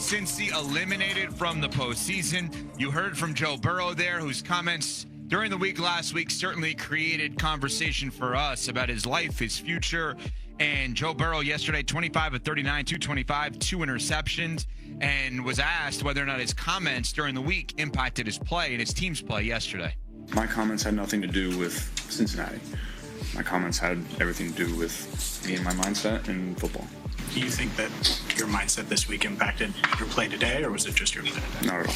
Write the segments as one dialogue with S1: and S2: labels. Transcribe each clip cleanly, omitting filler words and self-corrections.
S1: Cincy eliminated from the postseason. You heard from Joe Burrow there, whose comments during the week last week certainly created conversation for us about his life, his future. And Joe Burrow yesterday, 25 of 39, 225, 2 interceptions, and was asked whether or not his comments during the week impacted his play and his team's play yesterday.
S2: My comments had nothing to do with Cincinnati. My comments had everything to do with me and my mindset in football.
S3: Do you think that your mindset this week impacted your play today, or was it just your play today?
S2: Not at all.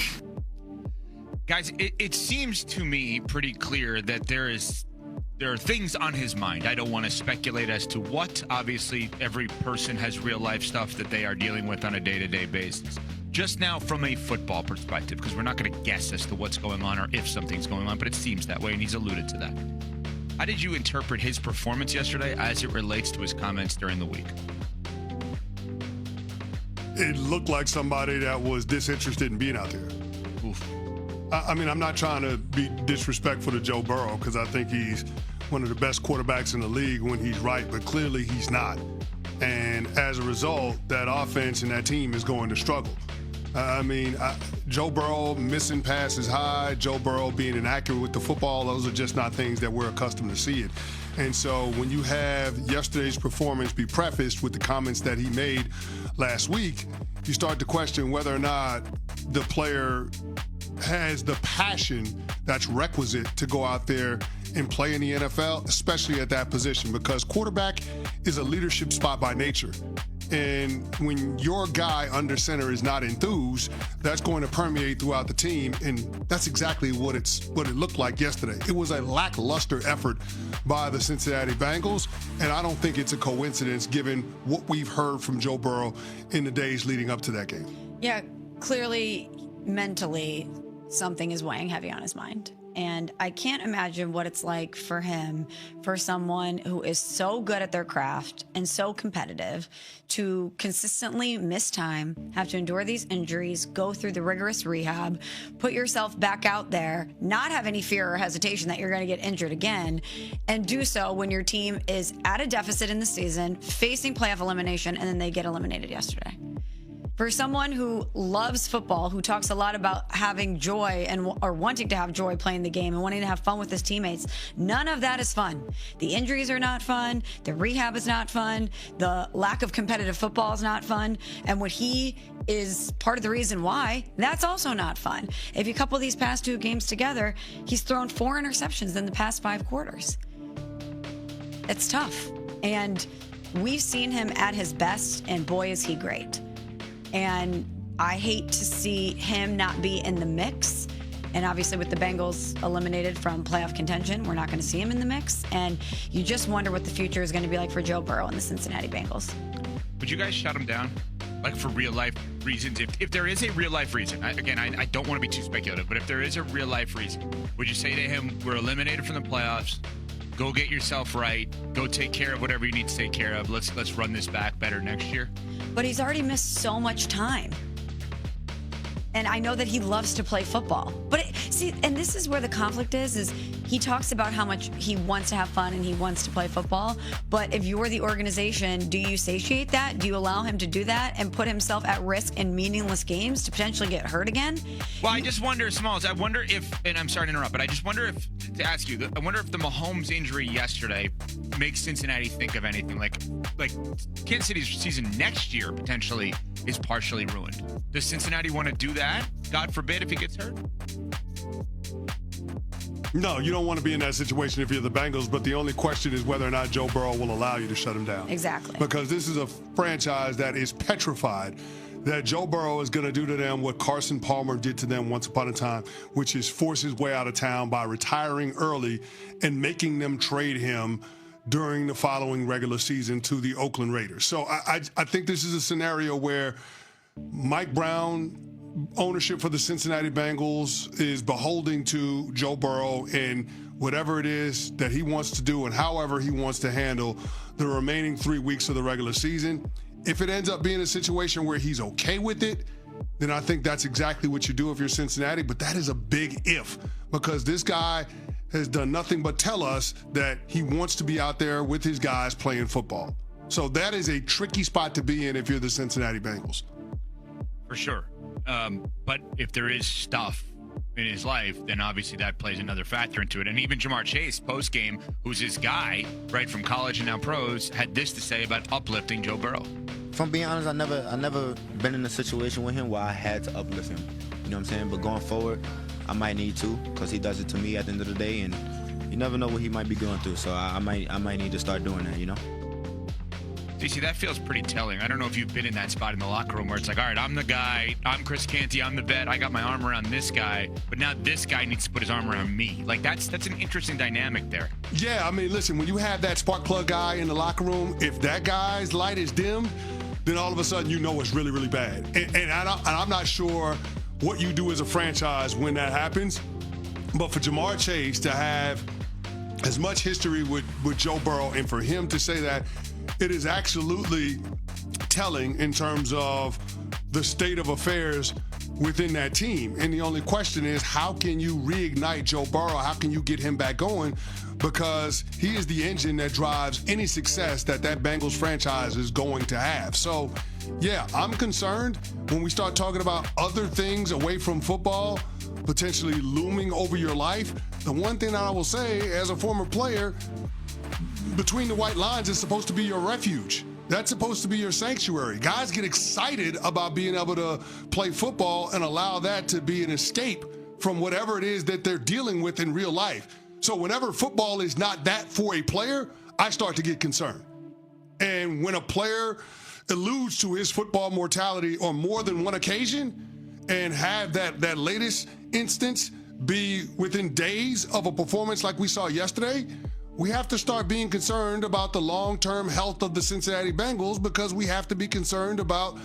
S1: Guys, it seems to me pretty clear that there are things on his mind. I don't want to speculate as to what. Obviously, every person has real life stuff that they are dealing with on a day-to-day basis. Just now from a football perspective, because we're not going to guess as to what's going on or if something's going on, but it seems that way, and he's alluded to that. How did you interpret his performance yesterday as it relates to his comments during the week?
S4: It looked like somebody that was disinterested in being out there.
S1: Oof.
S4: I mean, I'm not trying to be disrespectful to Joe Burrow because I think he's one of the best quarterbacks in the league when he's right, but clearly he's not. And as a result, that offense and that team is going to struggle. Joe Burrow missing passes high, Joe Burrow being inaccurate with the football, those are just not things that we're accustomed to seeing. And so when you have yesterday's performance be prefaced with the comments that he made last week, you start to question whether or not the player has the passion that's requisite to go out there and play in the NFL, especially at that position, because quarterback is a leadership spot by nature. And when your guy under center is not enthused, that's going to permeate throughout the team. And that's exactly what it looked like yesterday. It was a lackluster effort by the Cincinnati Bengals. And I don't think it's a coincidence given what we've heard from Joe Burrow in the days leading up to that game.
S5: Yeah, clearly, mentally, something is weighing heavy on his mind. And I can't imagine what it's like for him, for someone who is so good at their craft and so competitive, to consistently miss time, have to endure these injuries, go through the rigorous rehab, put yourself back out there, not have any fear or hesitation that you're going to get injured again, and do so when your team is at a deficit in the season, facing playoff elimination, and then they get eliminated yesterday. For someone who loves football, who talks a lot about having joy or wanting to have joy playing the game and wanting to have fun with his teammates, none of that is fun. The injuries are not fun. The rehab is not fun. The lack of competitive football is not fun. And what he is part of the reason why, that's also not fun. If you couple these past 2 games together, he's thrown 4 interceptions in the past 5 quarters. It's tough. And we've seen him at his best, and boy, is he great. And I hate to see him not be in the mix. And obviously with the Bengals eliminated from playoff contention, we're not going to see him in the mix. And you just wonder what the future is going to be like for Joe Burrow and the Cincinnati Bengals.
S1: Would you guys shut him down? Like for real life reasons? If there is a real life reason, I don't want to be too speculative, but if there is a real life reason, would you say to him, we're eliminated from the playoffs, go get yourself right, go take care of whatever you need to take care of, let's run this back better next year?
S5: But he's already missed so much time. And I know that he loves to play football. But and this is where the conflict is he talks about how much he wants to have fun and he wants to play football. But if you're the organization, do you satiate that? Do you allow him to do that and put himself at risk in meaningless games to potentially get hurt again?
S1: Well, I just wonder, Smalls, I wonder if, and I'm sorry to interrupt, but I just wonder if, to ask you, I wonder if the Mahomes injury yesterday makes Cincinnati think of anything. Like Kansas City's season next year potentially is partially ruined. Does Cincinnati want to do that? God forbid if he gets hurt?
S4: No, you don't want to be in that situation if you're the Bengals, but the only question is whether or not Joe Burrow will allow you to shut him down.
S5: Exactly.
S4: Because this is a franchise that is petrified that Joe Burrow is going to do to them what Carson Palmer did to them once upon a time, which is force his way out of town by retiring early and making them trade him during the following regular season to the Oakland Raiders. So I think this is a scenario where Mike Brown, ownership for the Cincinnati Bengals, is beholden to Joe Burrow and whatever it is that he wants to do and however he wants to handle the remaining 3 weeks of the regular season. If it ends up being a situation where he's okay with it, then I think that's exactly what you do if you're Cincinnati. But that is a big if, because this guy has done nothing but tell us that he wants to be out there with his guys playing football. So that is a tricky spot to be in if you're the Cincinnati Bengals.
S1: For sure. But if there is stuff in his life, then obviously that plays another factor into it. And even Jamar Chase, post-game, who's his guy, right, from college and now pros, had this to say about uplifting Joe Burrow.
S6: If I'm being honest, I never been in a situation with him where I had to uplift him. You know what I'm saying? But going forward, I might need to, because he does it to me at the end of the day, and you never know what he might be going through. So I might need to start doing that, you know?
S1: See, that feels pretty telling. I don't know if you've been in that spot in the locker room where it's like, all right, I'm the guy, I'm Chris Canty, I'm the vet, I got my arm around this guy, but now this guy needs to put his arm around me. Like, that's an interesting dynamic there.
S4: Yeah, I mean, listen, when you have that spark plug guy in the locker room, if that guy's light is dimmed, then all of a sudden you know it's really, really bad. And I'm not sure what you do as a franchise when that happens, but for Jamar Chase to have as much history with Joe Burrow and for him to say that, it is absolutely telling in terms of the state of affairs within that team. And the only question is, how can you reignite Joe Burrow? How can you get him back going? Because he is the engine that drives any success that Bengals franchise is going to have. So, yeah, I'm concerned when we start talking about other things away from football potentially looming over your life. The one thing that I will say as a former player, between the white lines is supposed to be your refuge. That's supposed to be your sanctuary. Guys get excited about being able to play football and allow that to be an escape from whatever it is that they're dealing with in real life. So whenever football is not that for a player, I start to get concerned. And when a player alludes to his football mortality on more than one occasion and have that latest instance be within days of a performance like we saw yesterday, we have to start being concerned about the long-term health of the Cincinnati Bengals, because we have to be concerned about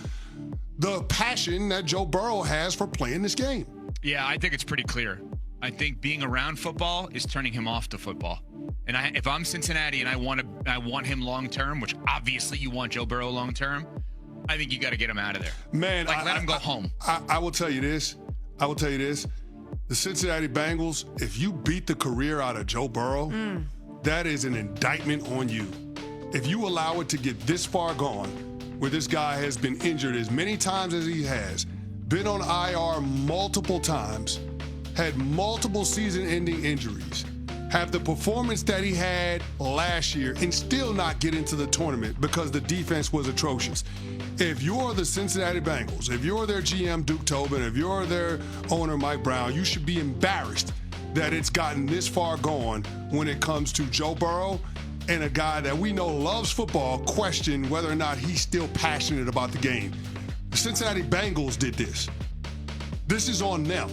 S4: the passion that Joe Burrow has for playing this game.
S1: Yeah, I think it's pretty clear. I think being around football is turning him off to football. And if I'm Cincinnati and I want him long-term, which obviously you want Joe Burrow long-term, I think you got to get him out of there.
S4: Man,
S1: let him go home.
S4: I will tell you this. The Cincinnati Bengals, if you beat the career out of Joe Burrow, that is an indictment on you. If you allow it to get this far gone, where this guy has been injured as many times as he has, been on IR multiple times, had multiple season-ending injuries, have the performance that he had last year and still not get into the tournament because the defense was atrocious. If you're the Cincinnati Bengals, if you're their GM Duke Tobin, if you're their owner Mike Brown, you should be embarrassed that it's gotten this far gone when it comes to Joe Burrow and a guy that we know loves football question whether or not he's still passionate about the game. The Cincinnati Bengals did this. This is on them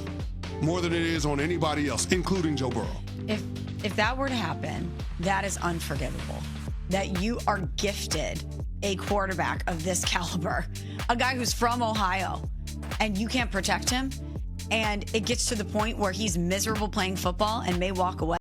S4: more than it is on anybody else, including Joe Burrow.
S5: If that were to happen, that is unforgivable. That you are gifted a quarterback of this caliber, a guy who's from Ohio, and you can't protect him, and it gets to the point where he's miserable playing football and may walk away.